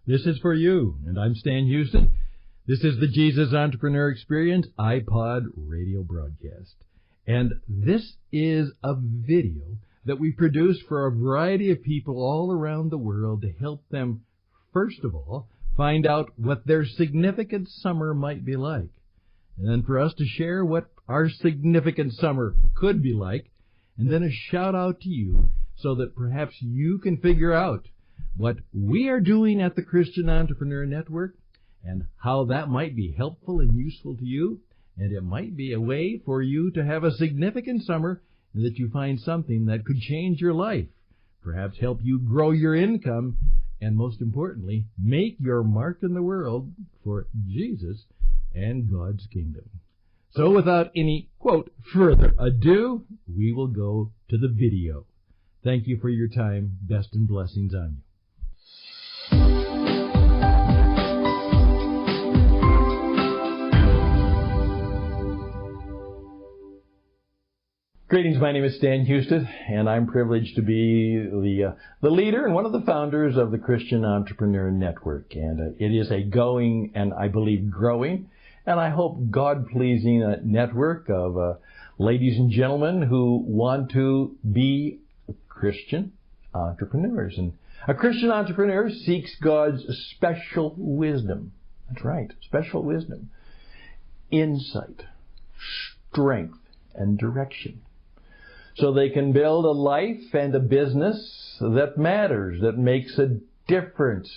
This is for you, and I'm Stan Houston. This is the Jesus Entrepreneur Experience iPod radio broadcast. And this is a video that we produce for a variety of people all around the world to help them, first of all, find out what their significant summer might be like. And then for us to share what our significant summer could be like. And then a shout out to you so that perhaps you can figure out what we are doing at the Christian Entrepreneur Network and how that might be helpful and useful to you. And it might be a way for you to have a significant summer and that you find something that could change your life, perhaps help you grow your income, and most importantly, make your mark in the world for Jesus and God's kingdom. So without any, quote, further ado, we will go to the video. Thank you for your time. Best and blessings on you. Greetings, my name is Stan Houston, and I'm privileged to be the leader and one of the founders of the Christian Entrepreneur Network. And it is a going and I believe growing, and I hope God-pleasing network of ladies and gentlemen who want to be Christian entrepreneurs. And a Christian entrepreneur seeks God's special wisdom. That's right, special wisdom, insight, strength, and direction, so they can build a life and a business that matters, that makes a difference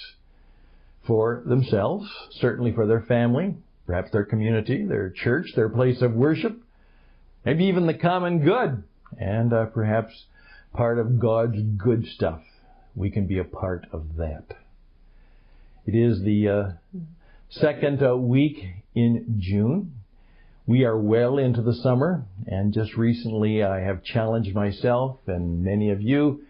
for themselves, certainly for their family, perhaps their community, their church, their place of worship, maybe even the common good, and perhaps part of God's good stuff. We can be a part of that. It is the second week in June. We are well into the summer, and just recently I have challenged myself and many of you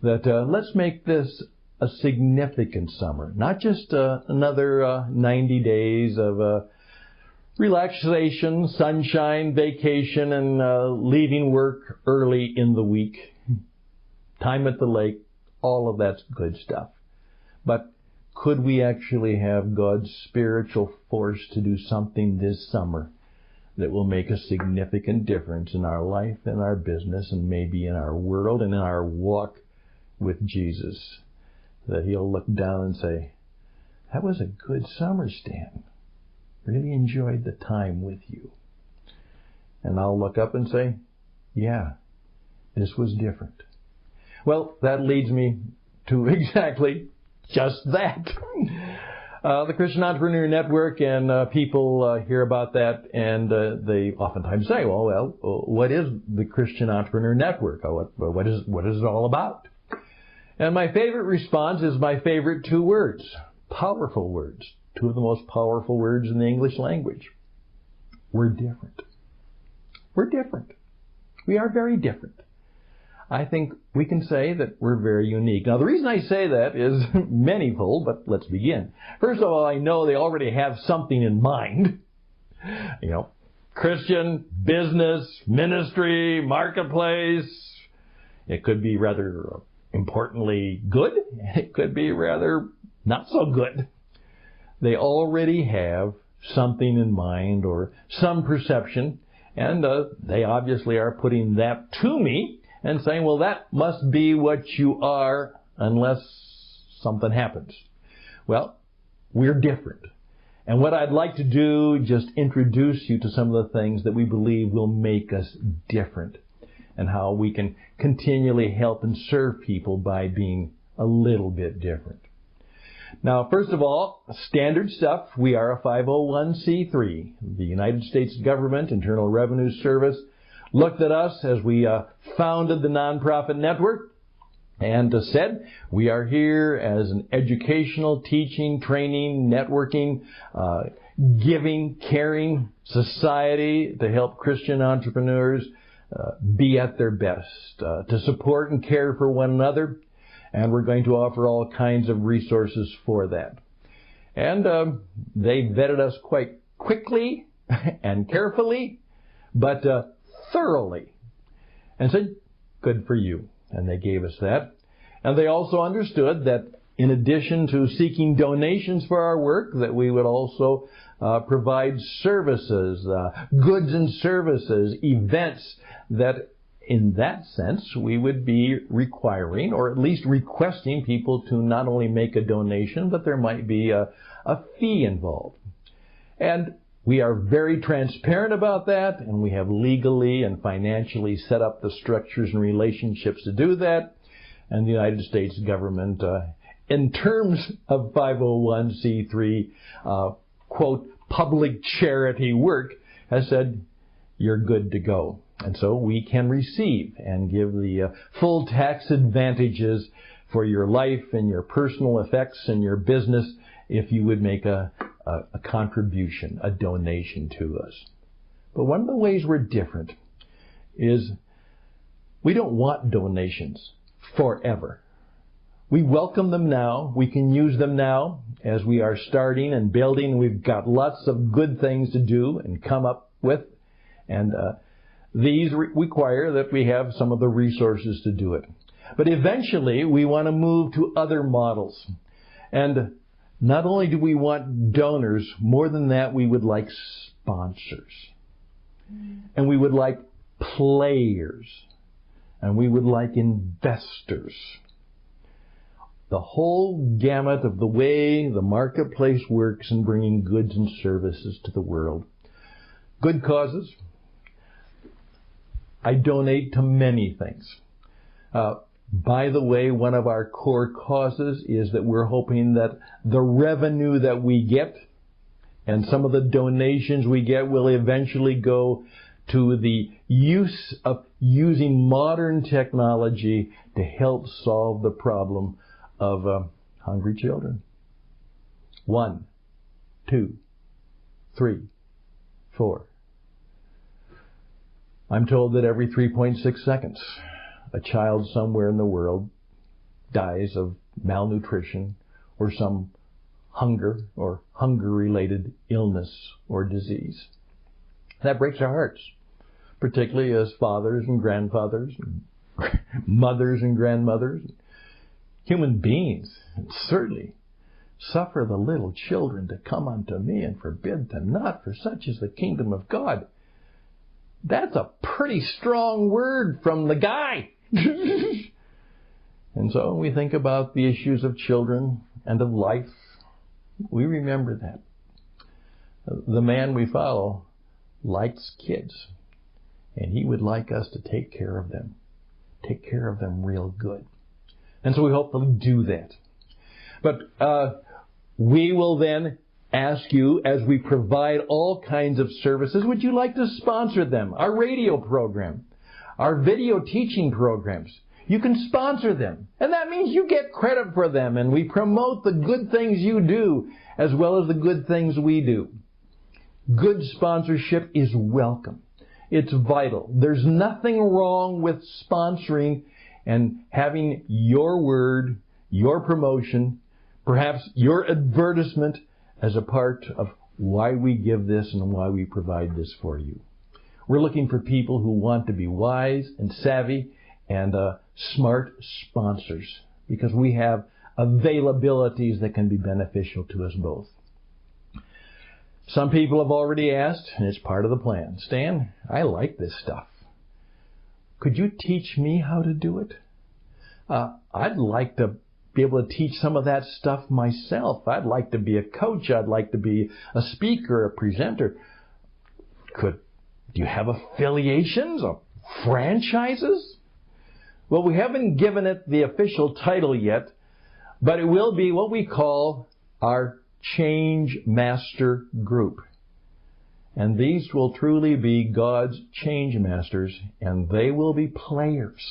that let's make this a significant summer, not just another 90 days of relaxation, sunshine, vacation, and leaving work early in the week, time at the lake, all of that's good stuff. But could we actually have God's spiritual force to do something this summer that will make a significant difference in our life and our business and maybe in our world and in our walk with Jesus? That He'll look down and say, that was a good summer, Stan. Really enjoyed the time with you. And I'll look up and say, yeah, this was different. Well, that leads me to exactly just that. The Christian Entrepreneur Network, and people hear about that, and they oftentimes say, well, what is the Christian Entrepreneur Network? What is it all about? And my favorite response is my favorite two words, powerful words, two of the most powerful words in the English language. We're different. We're different. We are very different. I think we can say that we're very unique. Now, the reason I say that is manyfold, but let's begin. First of all, I know they already have something in mind. You know, Christian, business, ministry, marketplace. It could be rather importantly good. It could be rather not so good. They already have something in mind or some perception, and they obviously are putting that to me and saying, well, that must be what you are unless something happens. Well, we're different. And what I'd like to do, just introduce you to some of the things that we believe will make us different and how we can continually help and serve people by being a little bit different. Now, first of all, standard stuff. We are a 501c3. The United States government, Internal Revenue Service, looked at us as we founded the nonprofit network and said, we are here as an educational, teaching, training, networking, giving, caring society to help Christian entrepreneurs be at their best, to support and care for one another. And we're going to offer all kinds of resources for that. And they vetted us quite quickly and carefully, but thoroughly, and said, good for you. And they gave us that. And they also understood that in addition to seeking donations for our work, that we would also provide services, goods and services, events that, in that sense, we would be requiring, or at least requesting, people to not only make a donation, but there might be a fee involved. And we are very transparent about that, and we have legally and financially set up the structures and relationships to do that. And the United States government, in terms of 501c3, quote, public charity work, has said, you're good to go. And so we can receive and give the full tax advantages for your life and your personal effects and your business if you would make a contribution, a donation to us. But one of the ways we're different is we don't want donations forever. We welcome them now. We can use them now as we are starting and building. We've got lots of good things to do and come up with. And these require that we have some of the resources to do it. But eventually, we want to move to other models. And not only do we want donors, more than that, we would like sponsors. And we would like players. And we would like investors. The whole gamut of the way the marketplace works in bringing goods and services to the world. Good causes. I donate to many things. By the way, one of our core causes is that we're hoping that the revenue that we get and some of the donations we get will eventually go to the use of using modern technology to help solve the problem of hungry children. 1, 2, 3, 4. I'm told that every 3.6 seconds, a child somewhere in the world dies of malnutrition or some hunger or hunger-related illness or disease. That breaks our hearts, particularly as fathers and grandfathers, and mothers and grandmothers, human beings, and certainly suffer the little children to come unto me and forbid them not, for such is the kingdom of God. That's a pretty strong word from the guy. And so we think about the issues of children and of life. We remember that. The man we follow likes kids, and he would like us to take care of them real good. And so we hopefully do that. But we will then ask you, as we provide all kinds of services, would you like to sponsor them? Our radio program, our video teaching programs. You can sponsor them. And that means you get credit for them. And we promote the good things you do as well as the good things we do. Good sponsorship is welcome. It's vital. There's nothing wrong with sponsoring and having your word, your promotion, perhaps your advertisement as a part of why we give this and why we provide this for you. We're looking for people who want to be wise and savvy and smart sponsors, because we have availabilities that can be beneficial to us both. Some people have already asked, and it's part of the plan, Stan, I like this stuff. Could you teach me how to do it? I'd like to be able to teach some of that stuff myself. I'd like to be a coach. I'd like to be a speaker, a presenter. Do you have affiliations or franchises? Well, we haven't given it the official title yet, but it will be what we call our Change Master Group. And these will truly be God's change masters, and they will be players.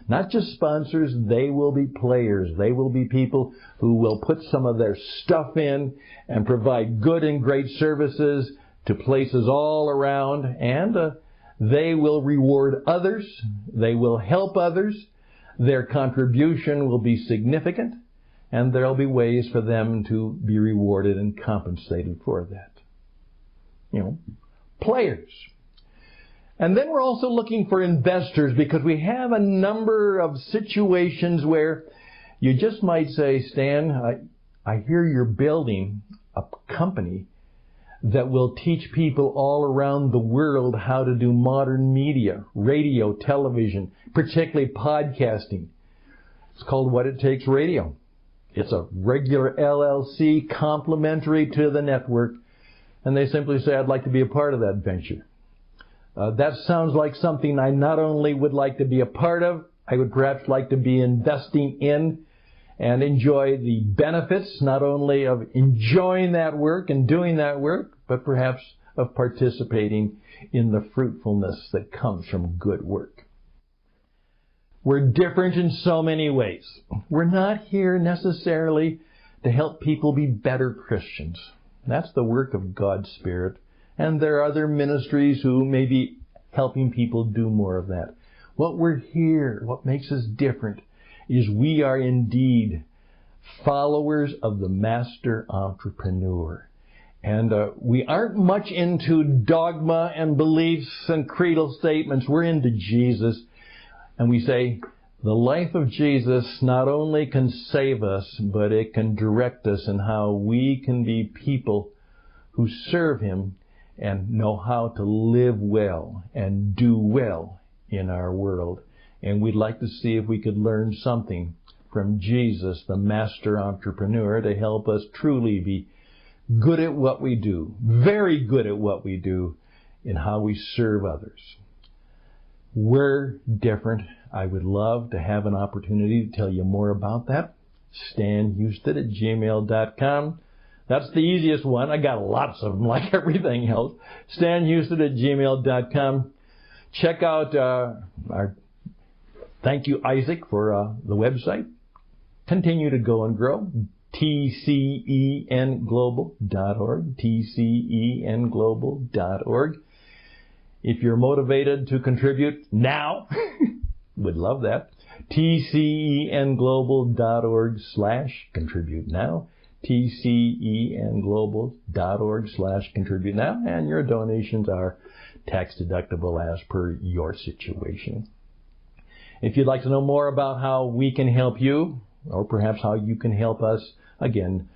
Not just sponsors, they will be players. They will be people who will put some of their stuff in and provide good and great services to places all around, and they will reward others. They will help others. Their contribution will be significant, and there will be ways for them to be rewarded and compensated for that. Players. And then we're also looking for investors, because we have a number of situations where You just might say, Stan, I hear you're building a company that will teach people all around the world how to do modern media, radio, television, particularly podcasting. It's called What It Takes Radio. It's a regular LLC, complementary to the network, and they simply say, I'd like to be a part of that venture. That sounds like something I not only would like to be a part of, I would perhaps like to be investing in and enjoy the benefits, not only of enjoying that work and doing that work, but perhaps of participating in the fruitfulness that comes from good work. We're different in so many ways. We're not here necessarily to help people be better Christians. That's the work of God's Spirit. And there are other ministries who may be helping people do more of that. What we're here, what makes us different, is we are indeed followers of the master entrepreneur. And we aren't much into dogma and beliefs and creedal statements. We're into Jesus. And we say, the life of Jesus not only can save us, but it can direct us in how we can be people who serve Him and know how to live well and do well in our world. And we'd like to see if we could learn something from Jesus, the master entrepreneur, to help us truly be good at what we do, very good at what we do, in how we serve others. We're different. I would love to have an opportunity to tell you more about that. StanHouston@gmail.com. That's the easiest one. I got lots of them, like everything else. StanHouston@gmail.com. Check out our thank you, Isaac, for the website. Continue to go and grow. TCENglobal.org. TCENglobal.org. If you're motivated to contribute now, would love that. TCENglobal.org/contribute now. TCENglobal.org/contribute now. And your donations are tax deductible as per your situation. If you'd like to know more about how we can help you, or perhaps how you can help us, again,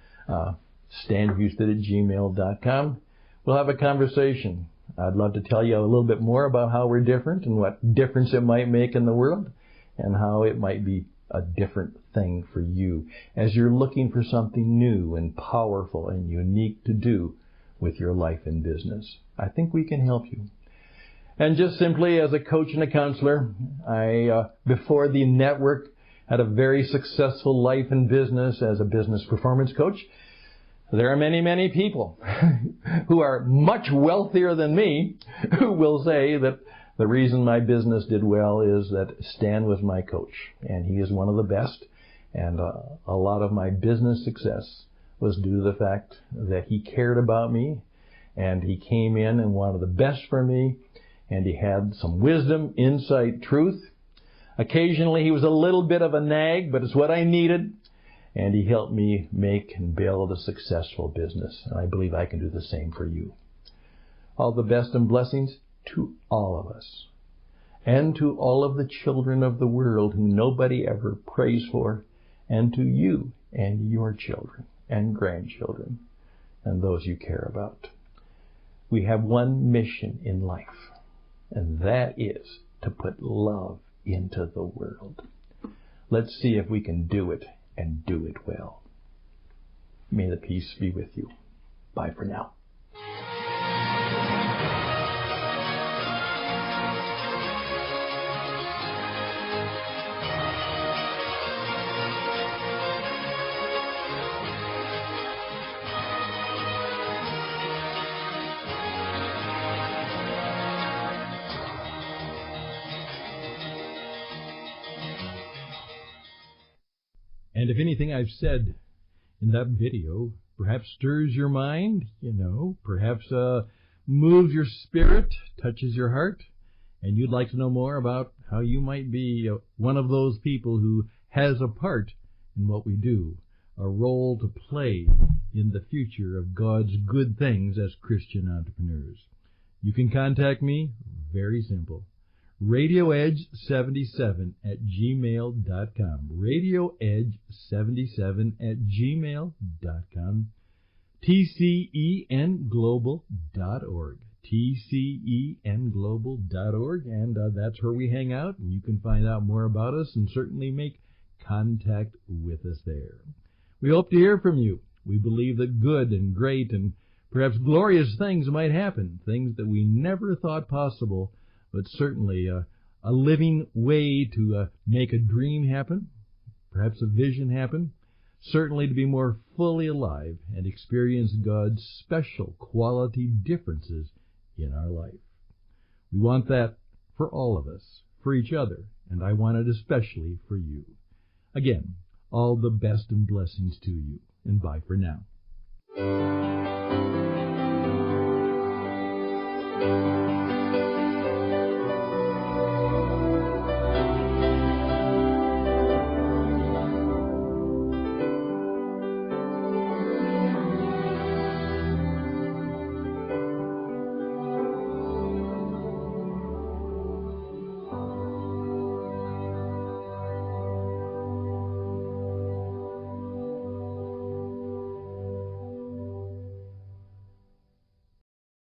StanHouston@gmail.com. We'll have a conversation. I'd love to tell you a little bit more about how we're different and what difference it might make in the world and how it might be a different thing for you as you're looking for something new and powerful and unique to do with your life and business. I think we can help you. And just simply as a coach and a counselor, I, before the network, had a very successful life and business as a business performance coach. There are many, many people who are much wealthier than me who will say that the reason my business did well is that Stan was my coach, and he is one of the best. And a lot of my business success was due to the fact that he cared about me, and he came in and wanted the best for me, and he had some wisdom, insight, truth. Occasionally he was a little bit of a nag, but it's what I needed. And he helped me make and build a successful business. And I believe I can do the same for you. All the best and blessings to all of us. And to all of the children of the world who nobody ever prays for. And to you and your children and grandchildren and those you care about. We have one mission in life. And that is to put love into the world. Let's see if we can do it and do it well. May the peace be with you. Bye for now. And if anything I've said in that video perhaps stirs your mind, perhaps moves your spirit, touches your heart, and you'd like to know more about how you might be one of those people who has a part in what we do, a role to play in the future of God's good things as Christian entrepreneurs, you can contact me. Very simple. RadioEdge77@gmail.com. RadioEdge77@gmail.com. TCENglobal.org. TCENglobal.org. And that's where we hang out. And you can find out more about us and certainly make contact with us there. We hope to hear from you. We believe that good and great and perhaps glorious things might happen, things that we never thought possible, but certainly a living way to make a dream happen, perhaps a vision happen, certainly to be more fully alive and experience God's special quality differences in our life. We want that for all of us, for each other, and I want it especially for you. Again, all the best and blessings to you, and bye for now.